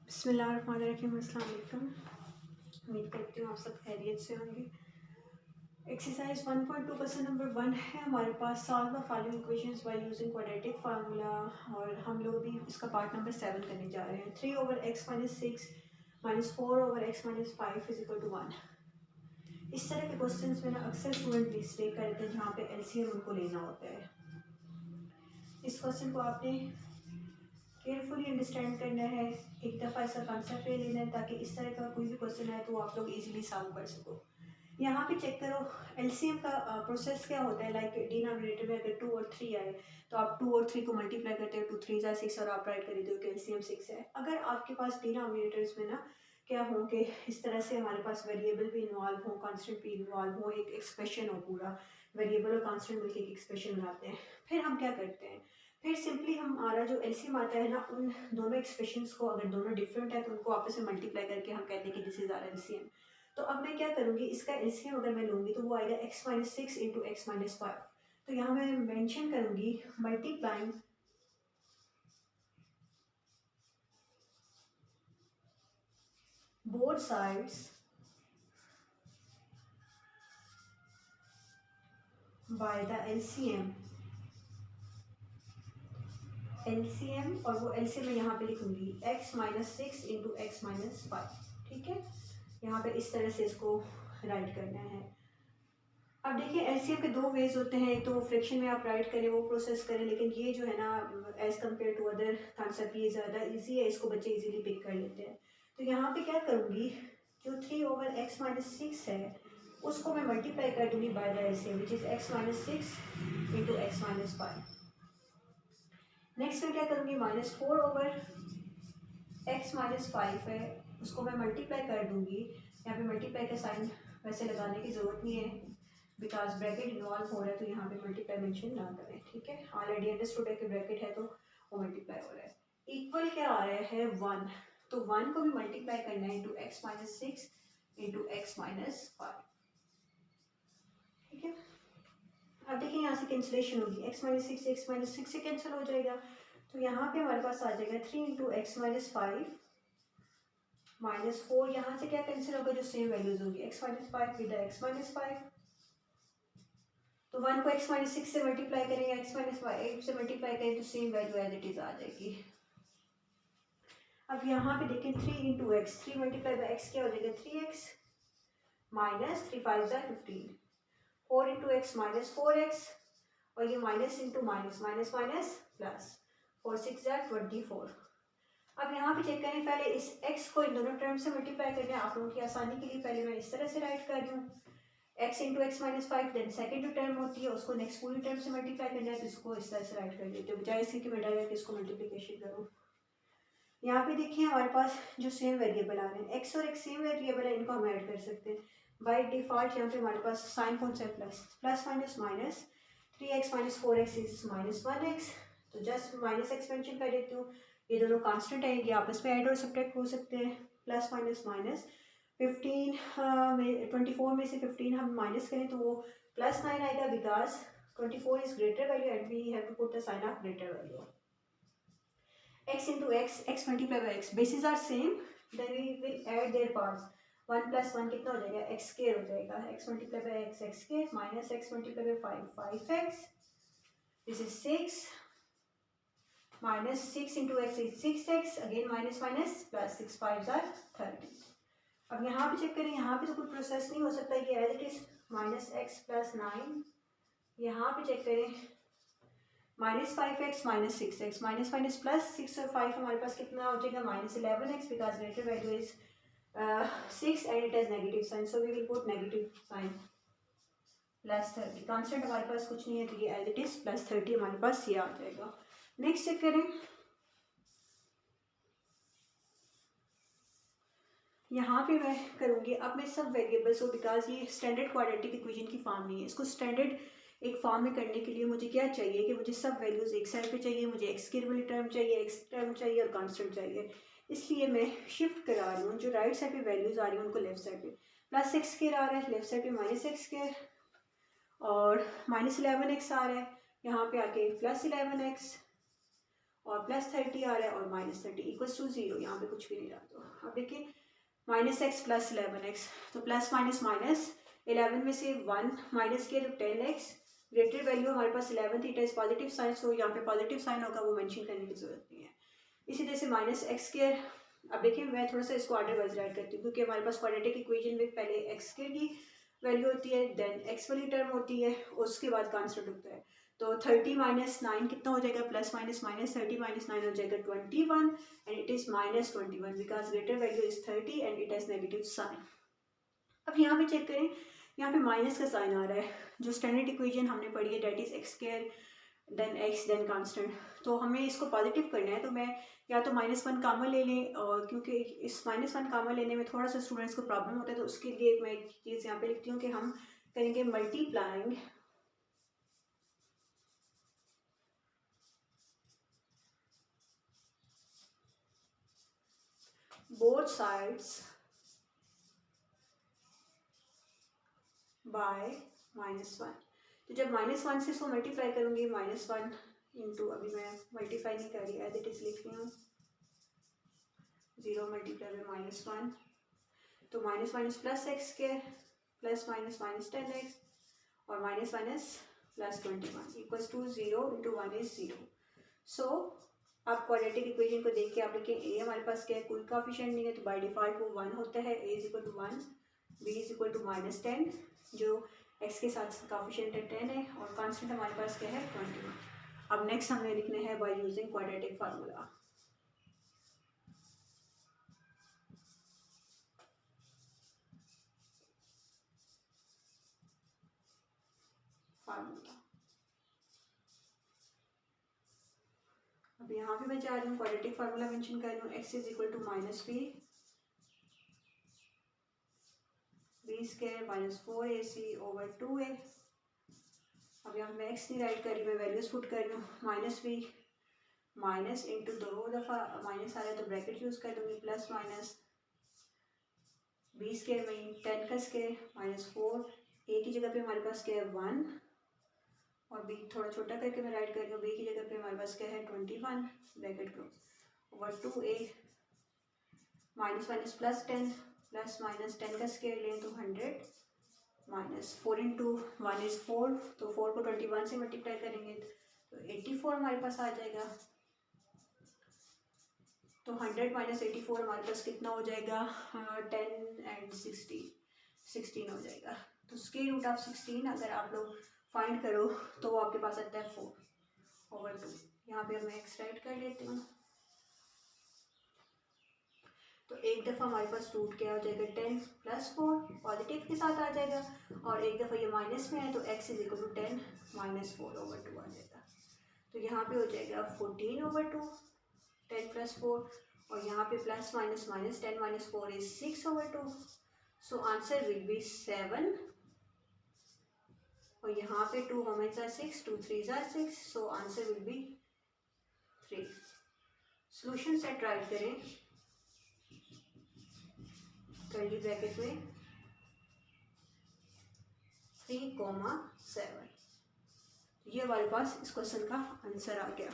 बिस्मिल्लाहिर्रहमानिर्रहीम। अस्सलाम वालेकुम। उम्मीद करती हूँ आप सब खैरियत से होंगे। एक्सरसाइज 1.2 क्वेश्चन नंबर 1 है हमारे पास। Solve the following equations by using quadratic formula. और हम लोग भी इसका पार्ट नंबर 7 करने जा रहे हैं। 3/x-6 -4/x-5 = 1। इस तरह के क्वेश्चंस में ना अक्सर स्टूडेंट मिस्टेक करते हैं जहाँ पे एलसीएम उनको लेना होता है। इस क्वेश्चन को आपने केयरफुली अंडरस्टैंड करना है। एक दफ़ा इसका कॉन्सेप्ट ले लेना है ताकि इस तरह का कोई भी क्वेश्चन आए तो आप लोग इजीली सॉल्व कर सको। यहाँ पे चेक करो एलसीएम का प्रोसेस क्या होता है। लाइक डिनोमिनेटर में अगर 2 और 3 आए तो आप 2 और 3 को मल्टीप्लाई करते हो, 2 3 ज़ा 6 और आप राइट कर देते हो कि एलसीएम 6 है। अगर आपके पास डिनोमिनेटर्स में ना क्या हो कि इस तरह से हमारे पास वेरिएबल भी इन्वॉल्व हो, कांस्टेंट भी इन्वॉल्व हो, एक एक्सप्रेशन हो, पूरा वेरिएबल और कांस्टेंट मिलकर एक एक्सप्रेशन बनाते हैं। फिर हम क्या करते हैं, फिर सिंपली हमारा जो एलसीएम आता है ना, उन दोनों एक्सप्रेशंस को अगर दोनों डिफरेंट है तो उनको आपस में मल्टीप्लाई करके हम कहते हैं कि दिस इज आवर एलसीएम। तो अब मैं क्या करूँगी, इसका एलसीएम अगर मैं लूँगी तो वो आएगा x-6 इंटू x-5। तो यहाँ मैं मेंशन करूँगी multiplying both sides by the LCM. LCM और वो एलसीएम मैं यहाँ पे लिखूँगी x-6 इंटू x-5। ठीक है, यहाँ पे इस तरह से इसको राइट करना है। अब देखिए एलसीएम के दो वेज होते हैं। एक तो फ्रैक्शन में आप राइट करें, वो प्रोसेस करें, लेकिन ये जो है ना as compare to other concept ये ज़्यादा इजी है, इसको बच्चे इजीली पिक कर लेते हैं। तो यहाँ पे क्या करूँगी, जो 3/x-6 है उसको मैं मल्टीप्लाई कर दूँगी by the LCM which is x-6 into x-5। Next मैं क्या करूँगी, -4/x-5 है उसको मैं मल्टीप्लाई कर दूँगी। यहाँ पे मल्टीप्लाई का साइन वैसे लगाने की ज़रूरत नहीं है बिकॉज ब्रैकेट इन्वॉल्व हो रहा है, तो यहाँ पे मल्टीप्लाई मेंशन ना करें। ठीक है, ऑलरेडी अंडरस्टूड है कि ब्रैकेट है तो वो मल्टीप्लाई हो रहा है। इक्वल क्या आ रहा है 1, तो 1 को भी मल्टीप्लाई करना है इंटू x-6 इंटू x-5। ठीक है, अब देखिए यहाँ से कैंसिलेशन होगी, x-6 से कैंसिल हो जाएगा। तो यहाँ पे हमारे पास आ जाएगा 3 इंटू x-5 -4। यहाँ से क्या कैंसिल होगा, जो सेम वैल्यूज होंगी x-5 विद x-5। तो 1 को x-6 से मल्टीप्लाई करेंगे, x-5 से मल्टीप्लाई करें तो same value as it is आ जाएगी। अब यहाँ पे देखें 3 into x, 3 multiply by x क्या हो जाएगा 3x minus 3 5 15। 4 into x -4x और ये minus into minus minus minus plus 4 6 24। अब यहाँ पे चेक करें, पहले इस x को इन दोनों टर्म से मल्टीप्लाई करना है। आप लोगों की आसानी के लिए पहले मैं इस तरह से राइट कर रही हूँ, x into x-5, then second जो टर्म होती है उसको नेक्स्ट पूरी टर्म से मल्टीप्लाई करना है, तो इसको इस तरह से राइट कर देते हो बजाय इसके कि मैं डायरेक्ट इसको मल्टीप्लिकेशन करूँ। यहाँ पे देखिए हमारे पास जो सेम वेरिएबल आ रहे हैं, x और x सेम वेरिएबल है, इनको हम ऐड कर सकते हैं बाय डिफॉल्ट। यहाँ पे हमारे पास साइन कौन सा है, plus plus minus minus 3x - 4x is -1x, तो जस्ट माइनस एक्स मेंशन कर देती हूँ। ये दोनों कांस्टेंट है, ये आपस में ऐड और सब्ट्रैक्ट हो सकते हैं। प्लस माइनस माइनस 15 में 24 में से 15 हम माइनस करें तो वो +9 आएगा because 24 is greater value and we have to put the sign of greater value. x into x multiplied by x, bases are same, then we will add their parts। 1 + 1 कितना हो जाएगा, x square हो जाएगा, x multiplied by x square minus x multiplied by 5x, this is 6 minus 6 into x is 6x, again minus minus plus 6 5s are 30। अब यहाँ पे check करें, यहाँ पे तो कोई प्रोसेस नहीं हो सकता, ये एज इट इज -x + 9। यहाँ पे चेक करें -5x -6x minus minus plus 6 और 5 हमारे पास कितना हो जाएगा -11x because greater value is 6 and it has negative sign, so we will put negative sign +30। Constant हमारे पास कुछ नहीं है तो ये एज इट इज +30 हमारे पास ये आ जाएगा। नेक्स्ट चेक करें, यहाँ पे मैं करूँगी अब मैं सब वेरिएबल्स को, बिकॉज ये स्टैंडर्ड क्वाड्रेटिक इक्वेशन की फॉर्म नहीं है, इसको स्टैंडर्ड एक फॉर्म में करने के लिए मुझे क्या चाहिए कि मुझे सब वैल्यूज़ एक साइड पे चाहिए, मुझे एक्स की वाली टर्म चाहिए, एक्स टर्म चाहिए और कांस्टेंट चाहिए। इसलिए मैं शिफ्ट करा रही हूँ, जो राइट साइड पे वैल्यूज़ आ रही हैं उनको लेफ्ट साइड पे +6 आ रहा है, लेफ्ट साइड पे -x और -11x आ रहा है, यहाँ पे आके +11x और +30 आ रहा है और -30 इक्वल्स टू 0, यहाँ पे कुछ भी नहीं रहा। तो अब देखिए -x + 11x, तो प्लस माइनस माइनस 11 में से 1 माइनस किया तो 10x, ग्रेटर वैल्यू हमारे पास 11 थी, इट इज पॉजिटिव साइन, सो यहाँ पे पॉजिटिव साइन होगा, वो मेंशन करने की जरूरत नहीं है। इसी तरह से -x², अब देखिए मैं थोड़ा सा इसको ऑर्डर वाइज राइट करती हूँ क्योंकि हमारे पास क्वाड्रेटिक इक्वेशन में पहले x² की वैल्यू होती है, देन x वाली टर्म होती है, उसके बाद कांस्टेंट होता है। तो 30 - 9 कितना हो जाएगा, प्लस माइनस माइनस 30 - 9 हो जाएगा 21, and it is -21 because greater value is 30 and it has negative sign. अब यहाँ पे चेक करें, यहाँ पे माइनस का साइन आ रहा है, जो स्टैंडर्ड इक्वेशन हमने पढ़ी है that is x² then x then constant, तो हमें इसको पॉजिटिव करना है। तो मैं या तो -1 कॉमन ले लें, और क्योंकि इस -1 कॉमन लेने में थोड़ा सा स्टूडेंट्स को प्रॉब्लम होता है, तो उसके लिए मैं एक चीज़ यहाँ पे लिखती हूँ कि हम करेंगे मल्टीप्लाइंग बोथ साइड्स बाय -1। तो जब -1 से इसको मल्टीप्लाई करूँगी, -1 इंटू, अभी मैं मल्टीप्लाई नहीं कर रही, एज इट इज लिख रही हूँ, 0 मल्टीप्लाई बाय -1, तो minus minus plus x² plus minus minus 10x और minus minus plus 21 equals to 0 into 1 is 0। So आप क्वाड्रेटिक इक्वेशन को देख के आप लिखें a हमारे पास क्या है, कोई कोएफिशिएंट नहीं है, तो बाय डिफॉल्ट वो 1 होता है, a is equal to 1, b is equal to -10, जो x के साथ कोएफिशिएंट है 10 है, और कांस्टेंट हमारे पास क्या है 21। अब नेक्स्ट हमें लिखना है बाय यूजिंग क्वाड्रेटिक फार्मूला। अब यहाँ पे मैं चाह रही हूँ क्वाड्रेटिक फार्मूला मेंशन कर रही हूँ, x is equal to -b b² -4ac over 2a। अब यहाँ मैं x नहीं राइट कर रही, मैं वैल्यूज पुट कर रही हूँ, -b माइनस इंटू 2 दफ़ा माइनस आ रहा है तो ब्रैकेट यूज़ कर दूँगी, प्लस माइनस b² में 10 का स्क्वायर -4, a की जगह पे हमारे पास क्या है 1, और b थोड़ा छोटा करके मैं राइट कर रही हूँ, b की जगह पे हमारे पास क्या है 21 bracket close over 2a minus minus plus 10 plus minus 10 का स्क्वायर लें तो 100 माइनस 4 इंटू 1 इज़ 4, तो 4 को 21 से मल्टीप्लाई करेंगे तो 84 हमारे पास आ जाएगा। तो 100 माइनस 84 हमारे पास कितना हो जाएगा, 10 एंड 16 हो जाएगा। तो स्क्वायर रूट ऑफ 16 अगर आप लोग फाइंड करो तो वो आपके पास आता है 4 ओवर 2। यहाँ पे मैं एक्स राइट कर लेती हूँ, तो एक दफ़ा हमारे पास रूट क्या हो जाएगा 10 प्लस 4 पॉजिटिव के साथ आ जाएगा, और एक दफ़ा ये माइनस में है तो x is equal to 10 minus 4 over 2 आ जाएगा। तो यहाँ पे हो जाएगा 14 ओवर 2 10 प्लस 4, और यहाँ पे plus minus minus 10 minus 4 is 6 over 2, so answer will be 7, और यहाँ पे 2 होमेंस are 6, 2 3s are 6, so answer will be 3। Solution set write करें कर्ली ब्रैकेट में 3, 7, ये हमारे पास इस क्वेश्चन का आंसर आ गया।